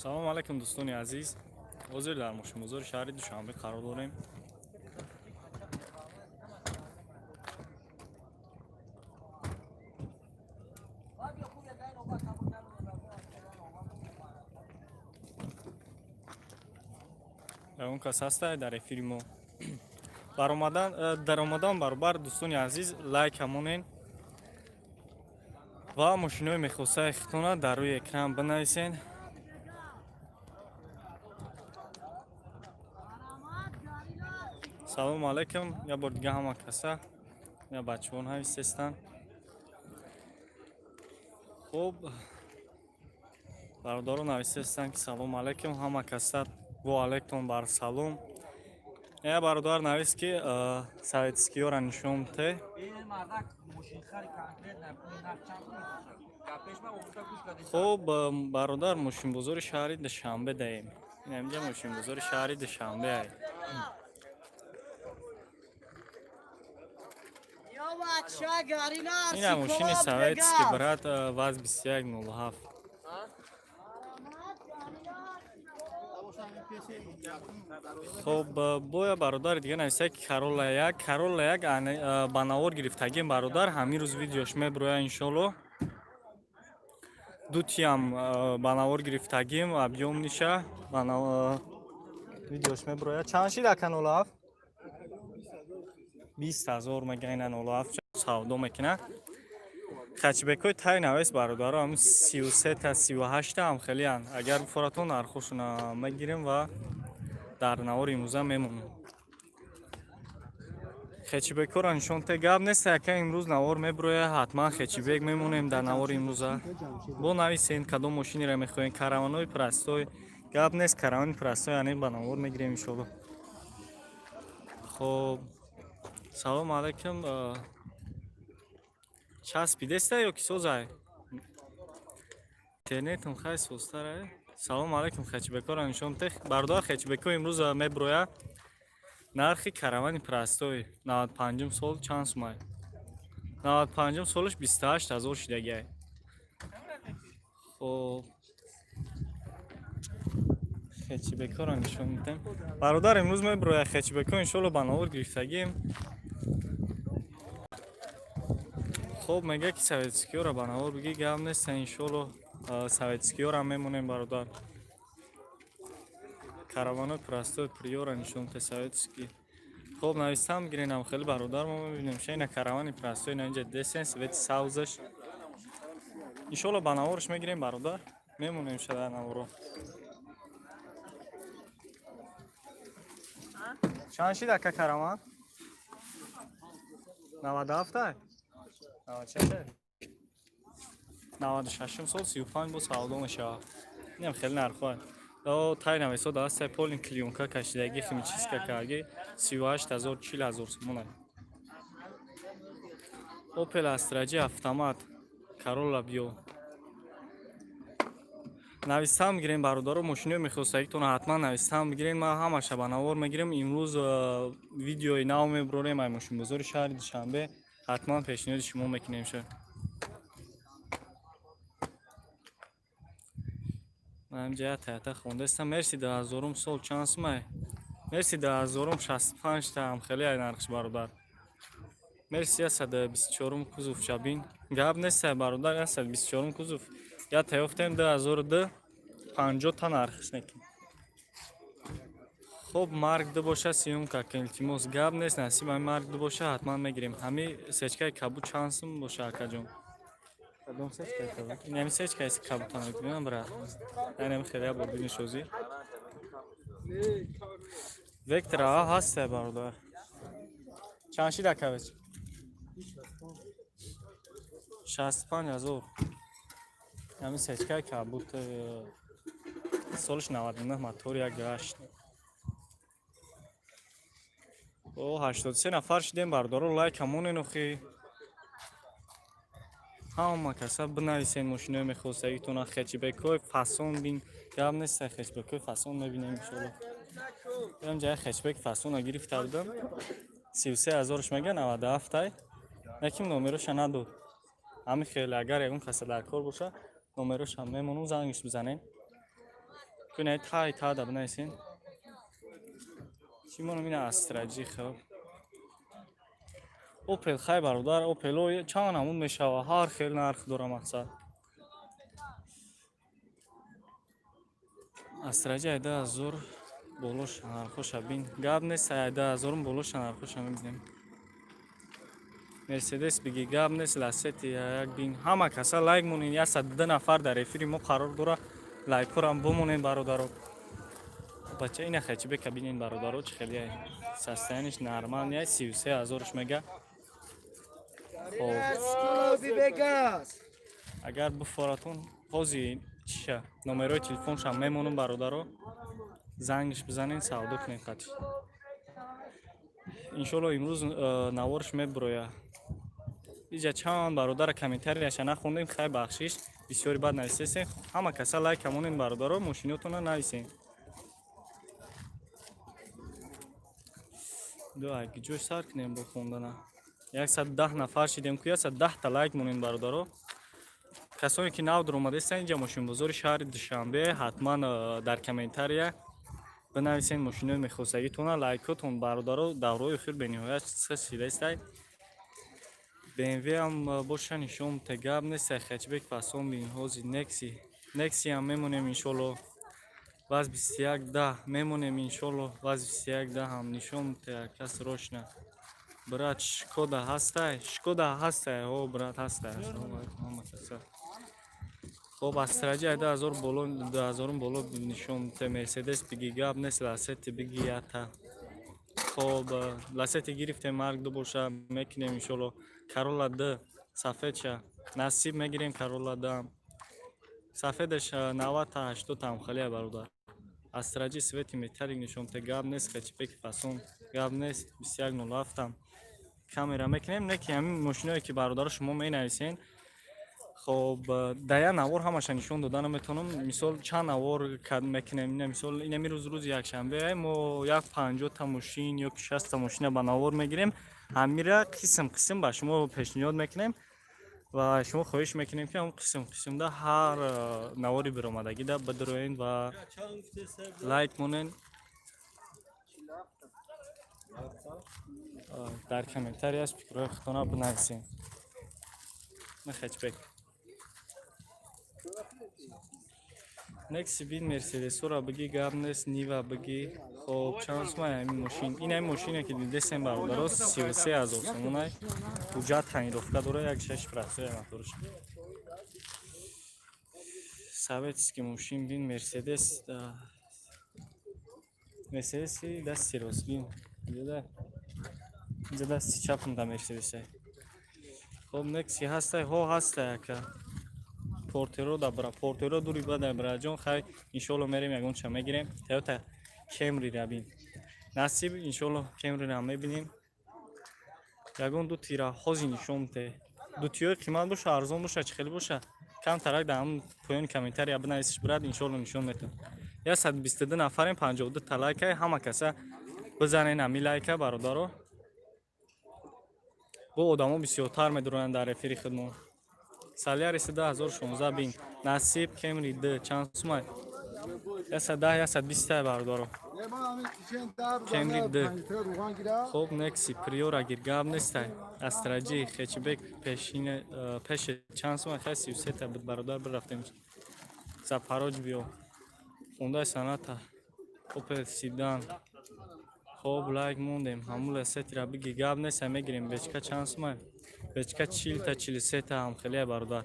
салом алайкум дӯстони азиз. ҳозир дар мошинбозори шаҳри душанбе қарор дорем. ягон кас ҳастай дар эфири мо даромадан баробар дӯстони азиз лайка монен ва мошинои мехосаи хитона дар рӯи экран бинависен. салому алайкум. я бор дига ҳама каса я бачаҳон ҳависестанд. хуб бародарон нависестанд ки салому алайкум ҳама каса во алайктон бар салом. я бародар навист ки советскиёра нишон те. хуб бародар мошинбозори шаҳри душанбе даем. инҷа мошинбозори шаҳри душанбе ай. ина мошини советский брат ВАЗ 2107. хуб боя бародар дига нависа ки Corolla 1 ба навор гирифтагим бародар ҳамин рӯз видеош мебуроя иншолло. дутиам ба навор гирифтагим объем ниша ба видеош мебуроя. чанд шид ака 07? 20000 мега ина 07 савдо мекуна. хачбекои тай навес бародаро ҳамин 33 та 38 ҳам хелиан. агар буфоратон нархошона мегирем ва дар навори имрӯза мемонем. хечибекора нишон те гап нест яка имрӯз навор мебуроя ҳатман хечибек мемонем дар навори имрӯза. бо нависен кадом мошинеро мехоҳем. караванои простой гап нест, каравани простой янем ба навор мегирем иншолло. хоб салому алайкум. часпидеста ё ки созай интернетам хай созтарай. салому алайкум хечибекора нишон те бародар хечибеко имрӯз мебуроя нархи каравани простой 95 сол чанд сумай? 95 солаш 28000 шидагай. хоб хечибекора нишон медем бародар имрӯз мебуроя хечибеко иншолло ба навор гирифтагим. хоб мега ки советскиёра ба навор биги гап нест иншолло советскиёра мемонем бародар. караванои простой приора нишон те советский. хоб навистам гиренам хеле бародар мо мебинем шайна каравани простой на инҷа десен свети саузаш иншолло ба наворш мегирем бародар мемонем шада наворо. чанд шид ака караван 97 ай 96 сол 35 бо савдо мешавад. инам хеле нархоа тай навесо дар сеполин клионка кашидаги химическа карги 38000 40000 сомон. Opel Astra J автомат Corolla биё навистам гирем бародаро мошинои мехосагитон ҳатман навистам гирем. ман ҳамаша ба навор мегирем. имрӯз видеои нав мебурорем ай мошинбозори шаҳри душанбе ҳатман пешниҳоди шумо мекунем шо. ман ҷа тата хондастам. мерси 2000 сол чанд сумай? мерси 2000 65 та ҳам хеле ай нархш бародар. мерси 124 кузов чабин гап нест бародар. 124 кузов я таёфтем 2002 50 та нархш некин. хоб марк ду боша сиёмка илтимос гап нест насиб ҳами марк ду боша ҳатман мегирем. ҳами сечкаи кабут чанд сум боша акаҷон? кадом сечкаи кабут? инами сечкаи кабутан бинам брат. инами хеле бор бинишози вектора ҳаста бародар. чанд шид акавеч? 65000 ҳами сечкаи кабут солиш 99 мотори як гашт. о 83 нафар шидем бародаро лайка монен охи ҳама каса бинависен мошинои мехосагитона. хечибекои фасон бин гап нест хечибекои фасон мебинем иншолло. ям ҷай хечбек фасона гирифта будам 33000 мега 97 ай яким номероша надод. ҳами хеле агар ягон каса дар кор боша номероша мемонам зангиш бизанем. کنه تای تا دب نیستین چی منو می‌نه استراتژی خوب اوپل خیلی برادر اوپلو چند همون میشوه هر خیلی نرخ داره مقصد استراتژی 10000 болош нархоша бин гап нест 10000 болоша нархоша мебинем мерседес биги гап нест лассети як бин ҳама каса лайк монин 102 нафар дар эфири мо қарор дора лайкорам бумонен бародаро бача ина хачи бека бинин бародаро чи хеле состояниш нормал не 33000 мега агар буфоратон ҳозир чиша номерои телефоншам мемонам бародаро зангиш бизанен савдо кунем қатиш иншолло имрӯз навориш мебуроя иҷа чанд бародара комментарияша нахондем хай бахшиш бисёри бад нависесен ҳама каса лайк камонен бародаро мошинотона нависен дуа гиҷош сар кунем бо хондана 110 нафар шидем ку 110 та лайк монен бародаро касоне ки нав дуромадестан инҷа мошинбозори шаҳри душанбе ҳатман дар комментария бинависен мошинои мехосагитона лайкотон бародаро даврои охир бениҳоят силестай BMW ам боша нишон тегаб нест хачбек фасон бин ҳози некси ам мемонем иншолло ваз 2110 мемонем иншолло ваз 2110 ҳам нишон кас рошна брат шкода ҳастай о брат ҳастай хоб астраҷи 10000 боло 2000 боло нишон те мерседес биги гап нест лассети биги ята хоб лассети гирифтем марк ду боша мекунем иншолло Corolla D сафедша насиб мегирем Corolla D сафедаш 90 та 80 там хеле бародар астраҷи свети металлик нишон те гап нест хачбек фасон гап нест 2107 там камера мекунем не ки ҳамин мошиное ки бародаро шумо менависен хоб дая навор ҳамаша нишон дода наметавонам мисол чанд навор мекунем мисол инами рӯз якшанбе мо як 50 та мошин ё 60 та мошина ба навор мегирем ҳамира қисм ба шумо пешниҳод мекунем ва шумо хоҳиш мекунем ки ҳам қисмда ҳар навори биромадагида бидуроен ва лайк монен дар комментарияш фикрҳои худтона бинависем хачбек некси бин мерседесора биги гап нест нива биги хоб чанд сумай ҳамин мошин ин ҳамин мошине ки дидесем бародаро 33000 сомонай ҳуҷҷат таъинировка дора 1.6% моторш советский мошин бин мерседеси дасти рост бин инҷа дасти чапм да мерседесай хоб некси ҳастай ҳо ҳастай ака портеро да бра портеро дури бада браҷон хай иншолло мерем ягонча мегирем Toyota Camry рабин насиб иншолло Camry ра мебинем ягон ду тира ҳози нишонте ду тиёи қимат боша арзон боша чӣ хеле боша камтарак да ҳамн поёни комментария бинависиш брат иншолло нишон метавон 122 нафарем 52 та лайкай ҳама каса бизанен ҳамин лайка бародаро бо одамо бисёртар медуроянд дар эфири хидмон Saliaris 2016 бин насиб Camry D чанд сумай 110 120 бародаро Camry D хоб некси Priora гир гап нестай астраҷи хечбек пеш чанд сумай 33 та буд бародар бирафтем запарож биё Hyundai Sonata Opel Sedan хоб лайк мондем ҳамун лассетира биги гап нест мегирем бечка чанд сумай бечка 40 та 43 та ҳам хеле бародар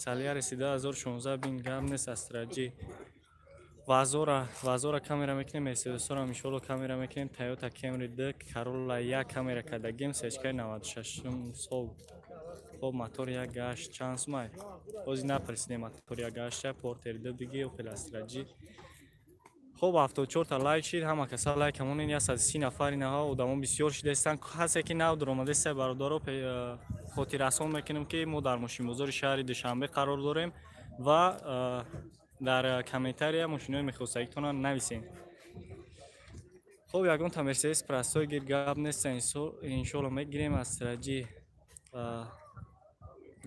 Saliaris 2016 бин гап нест астраҷи вазора камера мекунем мерседесора иншолло камера мекунем Toyota Camry D Corolla як камера кардагем сечкаи 96 сол хоб мотор як гашт чанд сумай ҳозир напресидем мотор як гашта Porter D биги Opel астраҷи хоб 74 та лайк шид ҳама каса лайк камонен 130 нафари наҳо одамо бисёр шидестан ҳасе ки нав дуромадеста бародаро хотиррасон мекунем ки мо дар мошинбозори шаҳри душанбе қарор дорем ва дар комментария мошинои мехосагитона нависем хоб ягон та мерседес простой гир гап нест иншолло мегирем астраҷи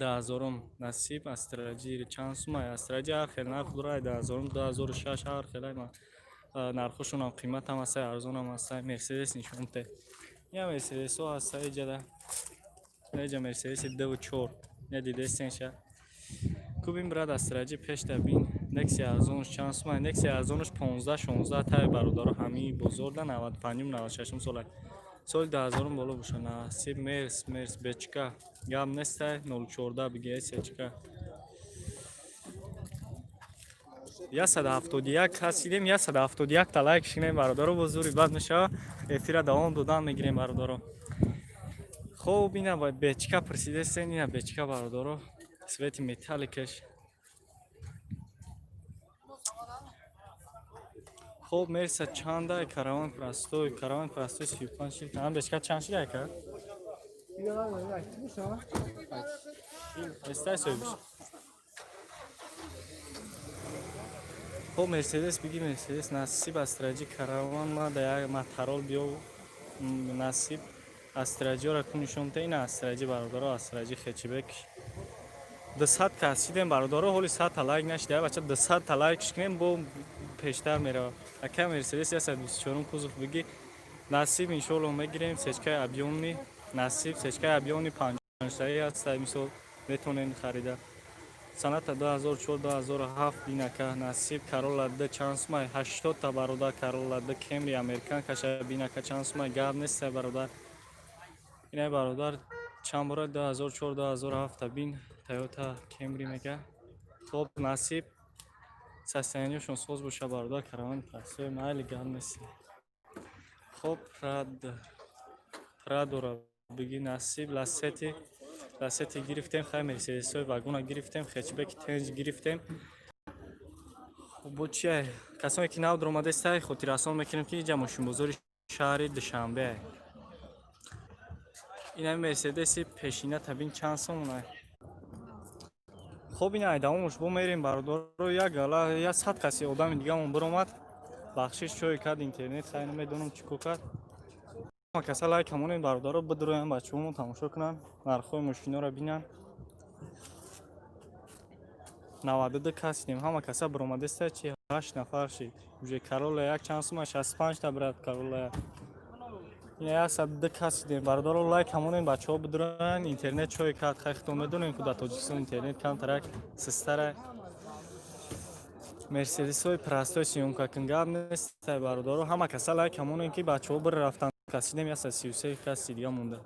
2000 насиб астраҷи чанд сумай астраҷи ҳар хел нарх дорад 2000 2006 ҳар хел нархушон қимат ҳам аст арзон ҳам аст мерседес нишонте я мерседесо аст ҷада эҷа мерседеси 24 недидестенша кубин брат астраҷи пешта бин некси арзонш чанд сумай некси арзонш 15 16 тай бародаро ҳамии бозорда 95 96 сола соли 2000 боло боша насиб мерс бечка гап нестай 014 бигей сечка 171 ҳастидем 171 та лайк шинем бародаро бозури бад мешава эфира давом додан мегирем бародаро хоб ина бечка пресидестен ина бечка бародаро свети металликаш хоб мерса чанда караван простой 35 шил там бечка чанд шил яка эстай союз хоб мерседес биги мерседес насиб астраҷи караван ма да як матарол биё насиб астраҷиёра кунишонта ина астраҷи бародаро астраҷи хечибек 200 касидем бародаро ҳоли 100 та лайк нашида бача 200 та лайк шикнем бо пештар мерава ака мерседес 124 кузов биги насиб иншолло мегирем сечкаи объёмни насиб сечкаи объёмни 56 аст мисол метонем харида саната 2004 2007 бинака насиб карола д чанд сумай 80 та бародар карола д кемри американ каша бинака чанд сумай гап нест бародар ина бародар чанд бора 2004 2007 та бин Toyota Camry мега хоб насиб состояниешон соз боша бародар караван простой майли гап нест хоб прадора биги насиб ласети гирифтем хай мерседесои вагона гирифтем хечбеки тенҷ гирифтем бо чия касоне ки нав дромадестай хотиррасон мекунем ки ҷа мошинбозори шаҳри душанбе ина мерседеси пешина табин чанд сомона хоб ина айдамош бо мерем бародаро як гала я 100 каси одами дигамон биромад бахшиш чой кард интернет хай намедонам чӣ кор кард каса лайк ҳамон бародаро бидуроям бачаҳомо тамошо кунанд нархҳои мошиноро бинанд 92 касидем ҳама каса биромадеста чи 8 нафар шид уже карола як чанд сума 65 та брат карола ина 102 касидем бародаро лайк ҳамон бачаҳо бидуроянд интернет чой кард хайхтон медонем ку дар тоҷикистон интернет камтарак систара мерседесҳои простой сиёмка кунгаб нестай бародаро ҳама каса лайк ҳамон ки бачаҳо бирафтанд касидем 133 каси дига монда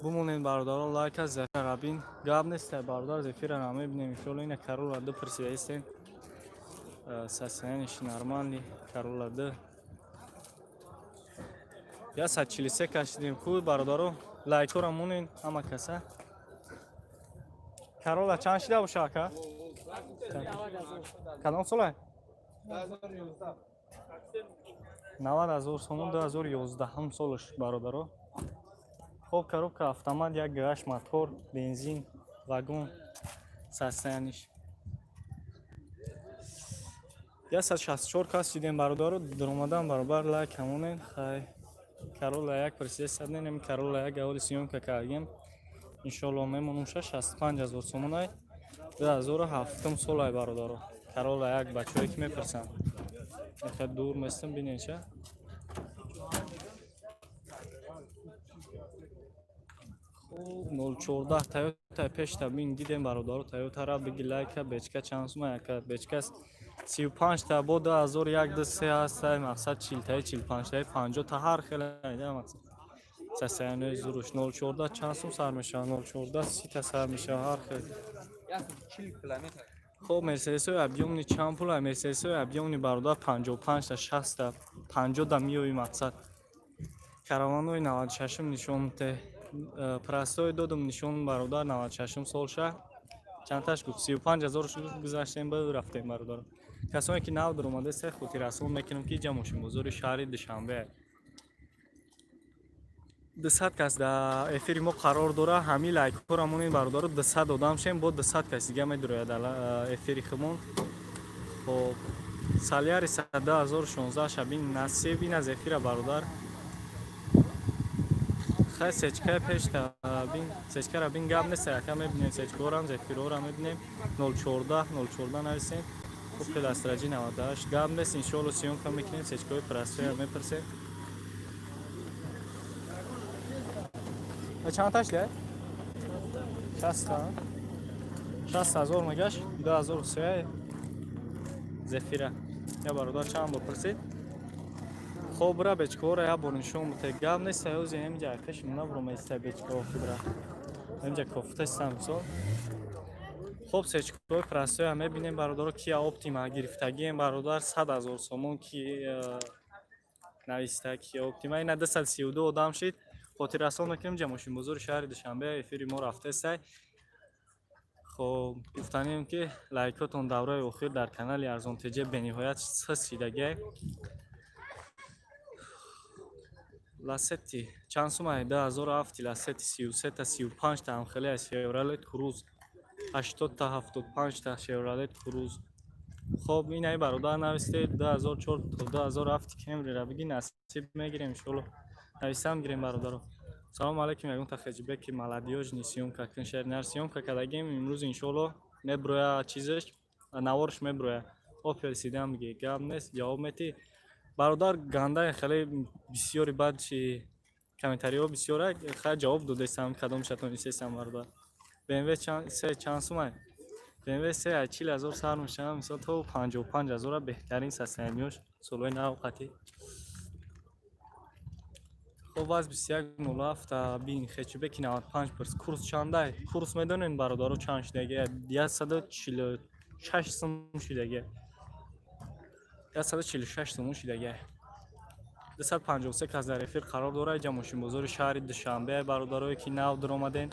бумонем бародаро лайка зефира бин гап нестай бародар зефира намебинем иншолло ина карола д пресидестен состояниш нормальни карола д 143 кашидем ку бародаро лайкора монен ҳама каса карола чанд шида боша ака кадом сола 90,000 сомон 2011 солаш бародаро хоб коробка автомат як гаш мотор бензин вагон состояниш 164 кас шидем бародаро даромадан баробар лайк ҳамонен хай карола як пресидес саднем карола як гаводи сиёмка кардем иншолло мемонум 65,000 сомонай 2007 солай бародаро карола як бачаҳое ки мепарсанд нехай дур местам биненча хоб 014 Toyota пешта бин дидем бародаро Toyota-ра биги лайка бечка чанд сума яка бечкас 35 та бо 2001 3 аст мақсад 40 та 45 та 50 та ҳар хеле айда мақсад состояние зуруш 014 чанд сум сар мешава 014 30 та сар мешава ҳар хеле 40 километр хоб мерседесои объёмни чанд пула мерседесои объёмни бародар 55 та 60 та 50 да миёи мақсад караванои 96 нишонте простой додум нишон бародар 96 солша чанташ гуфт 35,000 гузаштем ба рафтем бародар касоне ки нав даромадеста хотиррасон мекунем ки ҷа мошинбозори шаҳри душанбе 200 кас дар эфири мо қарор дора ҳамин лайкҳоро монен бародаро 200 додам шем бо 200 кас дига медурояд эфири хумон хоб саляри 2016 шабин насиб ин аз эфира бародар خیلی سچکه پیش تا بین سچکه را بین گام نیست یکم میبینیم سچکه را هم زفیرو را میبینیم 014 نویسیم خوب پلاستراجی 98 گام نیست انشالله سیون کم میکنیم سچکه پرستوی هم میپرسیم چند تاش لی؟ 60,000 مگش 2003 زفیره یا برادر چند بپرسید خب برا بچکو را یا برنشون متگام نیست یوزی همینجا پیش منا برو میسته بچکو برا همینجا کفته سمسو خب سچکوی پرستوی هم میبینیم برادر کیا اپتیما گرفتگی این برادر 100,000 سومون کی نویسته کیا اپتیما این 232 آدم شد خاطر رسال میکنیم جمعشین بزرگ شهر دوشنبه افیری ما رفته است خب گفتنیم که لایکاتون دوره اخیر در کانال ارزان تجه به نهایت رسیدگی لاستی چند سومه 2007 لاستی 33 تا 35 تا هم خیلی از شیورلت کروز 80 تا 75 تا شیورلت کروز خب این ای برادر نوشته 2004 تا 2007 کمری را بگی نصیب میگیریم انشالله نویسم گیریم برادر سلام علیکم یگون تخجبه که ملادیوج نیسیون که کن شهر نرسیون که کدگیم امروز انشالله میبرویا چیزش نوارش میبرویا او پرسیدم میگه گاب نیست جواب میتی برادر گنده خیلی بسیاری بد چی کامنتاری ها بسیاره خیلی جواب دادستم کدام شتون نیستم برادر BMW چند سومه BMW 40,000 سر میشه مثلا تو 55,000 بهترین سستنیوش سولوی نو قطعی خب از 2107 بین خیچی بکی 95 پرس کورس چنده کورس میدونین برادرو چند شدگه 146 سوم شدگه 146 سوم شدگه 253 که از در رفیق قرار داره جمعشین بزرگ شهر دوشنبه برادرایی که نو در آمدین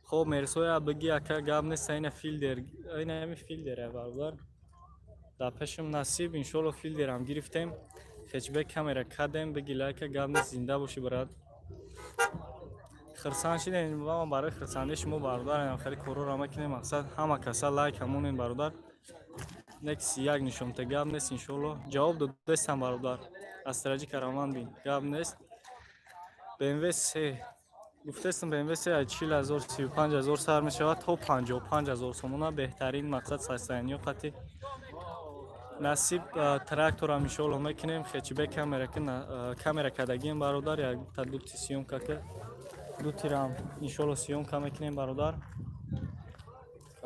خب مرسوی بگی اکا گاب نیست این فیلدر این همی فیلدره برادر در پیشم نصیب انشالله فیلدر هم گرفتیم خیچبه کامera کردیم بگی لایک گاب نیست زنده باشی براد خرسان شدین ما برای خرسانده شما برادر هم خیلی کورو را میکنیم مقصد همه کسا لایک همون این برادر نکس یک نشون تا گاب نیست انشالله جواب دادستم برادر استراجی کرامان بین گاب نیست BMW 3 گفتستم BMW 3 40,000 35,000 سر میشه تا 55,000 سومونه بهترین مقصد سستنی و قطعی نصیب تراکتور هم انشالله میکنیم خیچی به کامera کدگیم برادر یک تا دو تی سیوم که دو تی رام انشالله سیوم که میکنیم برادر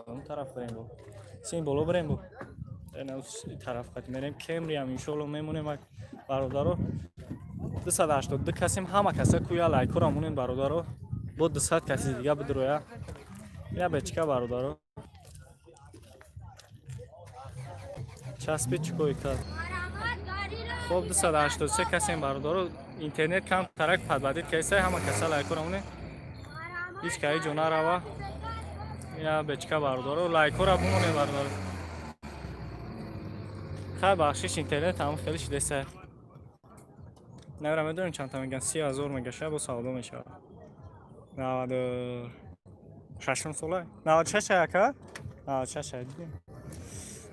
اون طرف بریم با سیم بالا بریم با این طرف قطعی میریم کمری هم انشالله میمونیم برادر رو 282 کسیم همه کسا کویا لایکو را مونین برادر رو با 200 کسی دیگه بدرویا یا بچکه برادر رو چسبی چکوی کرد خب 283 کسی برادر رو اینترنت کم ترک پد بدید کیسه همه کسا لایکو را مونین هیچ که جو نروا یا بچکه برادر رو لایکو را بمونین برادر رو خیلی بخشیش اینترنت هم خیلی شده سه نمیرم میدونیم چند تا میگن 30,000 میگشه با سودا میشه 96 ساله 96 یکه 96 دیدیم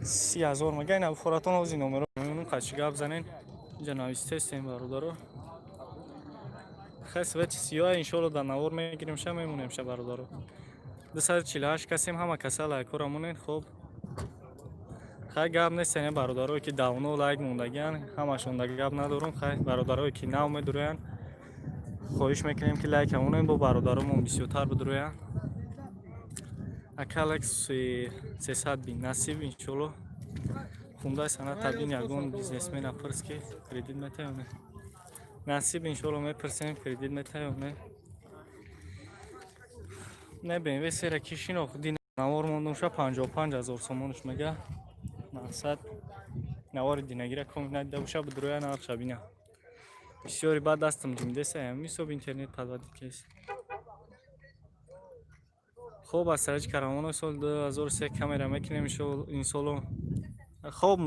30,000 میگه نه فراتون از این نمره اون قچی گپ زنین اینجا نوشته استیم برادر رو خیلی سویت سیاه انشالله در نوار میگیریم شه میمونیم شه برادر رو 248 کسیم همه کسا لایکو را مونین خوب خیلی گپ نیست این برادرایی که داونو لایک موندگین همشون دیگه گپ ندارم خیلی برادرایی که نو میدروین خواهش میکنیم که لایک همون با برادرمون بسیارتر بدروین اکالکس 300 بین نصیب انشالله خونده سنت تبین یگون بیزنسمن اپرس که کردیت میتونه نصیب انشالله میپرسیم کردیت میتونه نه BMW سر کشین و خودی نوار موندم شا 55,000 سومونش میگه مقصد نوار دینگیره کم ندیده باشه بدروی نقش بینه بسیاری بعد دستم جمیده سه میسوب اینترنت پدوادید کسی خوب از سرج کرامان سال 2003 کامera میکنیم این سالو خوب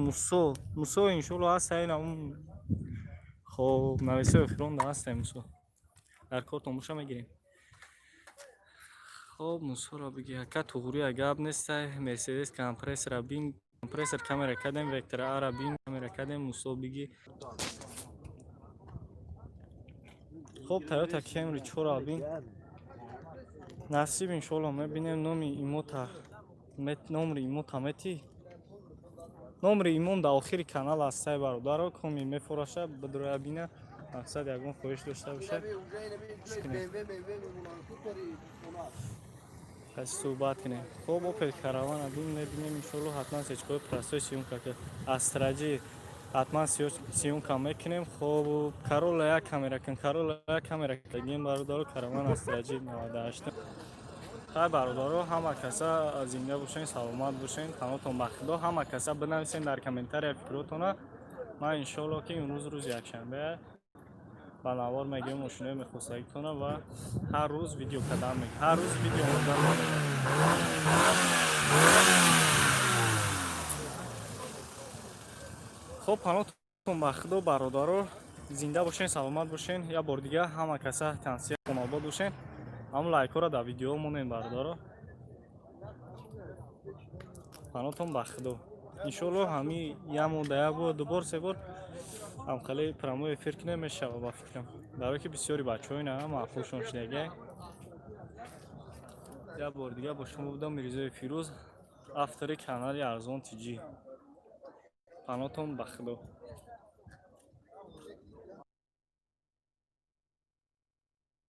موسو انشالله هست این اون خوب نویسه بخیرون هست موسو در کارت موشه میگیریم خوب موسو را بگی که توغوری اگاب نیسته مرسیدس کمپرسر بین کمپرسر کامera کردیم وکتر آرا بین کامera کردیم موسو بگی خب تویوتا کمری 4 آبین نصیب انشالله میبینیم. نمر ایموتا متی نمر ایمون در آخر کانال است سای برادر کمی میفروشه بدروی بینه مقصد یکون خواهش داشته باشه کسی صحبت کنه. خب اوپل کاروان ابین میبینیم انشالله حتما سیچکوی پرستوی سیونکا که استراجی حتما سیونکا میکنیم. خب کارولا یک کامera کن کارولا یک کامera کن برادر کاروان استراجی 98 خیلی برادرها همه کسا زنده باشین سلامت باشین تناتون بخدا همه کسا بنویسین در کامنتر فکراتونه. من انشالله که امروز روز یکشنبه با نوار میگیم ماشینه میخواستگی کنه و هر روز ویدیو قدم میگیم هر روز ویدیو قدم میگیم. خب تناتون بخدا برادرها زنده باشین سلامت باشین. یا بار دیگه همه کسا تنسیه خوناباد باشین. هم لایک ها را در ویدیو مونین برادرها تناتون بخدا انشالله همی یمون ده یک دوبار سه بار هم خیلی پراموی افیر نمیشه با فکرم برای که بسیاری بچه های نه معقولشون شدگه. یا بار دیگه با شما بودم میرزای فیروز افتری کانال ارزان تیجی. تناتون بخدا.